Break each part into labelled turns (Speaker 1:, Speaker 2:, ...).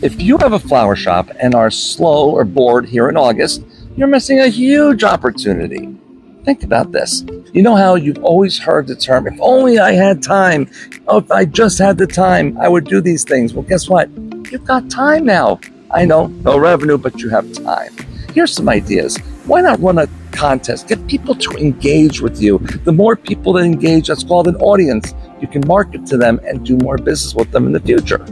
Speaker 1: If you have a flower shop and are slow or bored here in August, you're missing a huge opportunity. Think about this. You know how you've always heard the term, if only I had time. Oh, if I just had the time, I would do these things. Well, guess what? You've got time now. I know, no revenue, but you have time. Here's some ideas. Why not run a contest? Get people to engage with you. The more people that engage, that's called an audience. You can market to them and do more business with them in the future.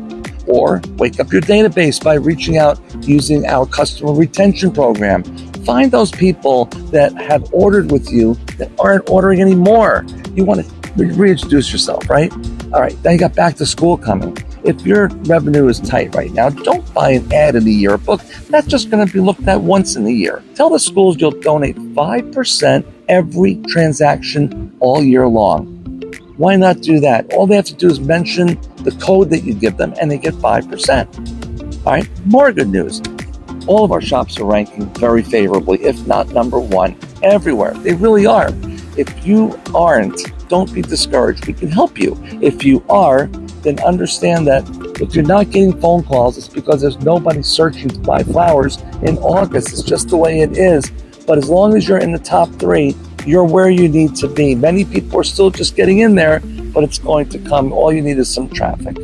Speaker 1: Or wake up your database by reaching out using our customer retention program. Find those people that have ordered with you that aren't ordering anymore. You want to reintroduce yourself, right? All right, now you got back to school coming. If your revenue is tight right now, don't buy an ad in the yearbook. That's just going to be looked at once in a year. Tell the schools you'll donate 5% every transaction all year long. Why not do that? All they have to do is mention the code that you give them and they get 5%. All right, more good news. All of our shops are ranking very favorably, if not number one, everywhere. They really are. If you aren't, don't be discouraged. We can help you. If you are, then understand that if you're not getting phone calls, it's because there's nobody searching to buy flowers in August. It's just the way it is. But as long as you're in the top 3, you're where you need to be. Many people are still just getting in there, but it's going to come. All you need is some traffic.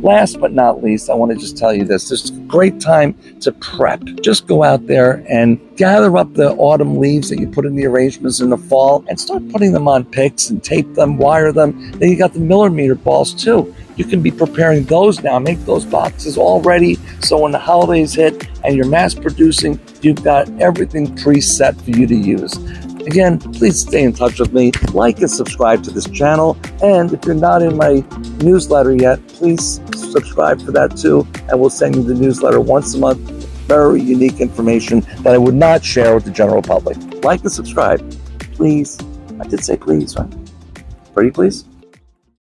Speaker 1: Last but not least, I want to just tell you this. This is a great time to prep. Just go out there and gather up the autumn leaves that you put in the arrangements in the fall and start putting them on picks and tape them, wire them. Then you got the millimeter balls too. You can be preparing those now. Make those boxes all ready so when the holidays hit and you're mass producing, you've got everything preset for you to use. Again, please stay in touch with me. Like and subscribe to this channel. And if you're not in my newsletter yet, please subscribe for that too. And we'll send you the newsletter once a month. Very unique information that I would not share with the general public. Like and subscribe, please. I did say please, right? Pretty please?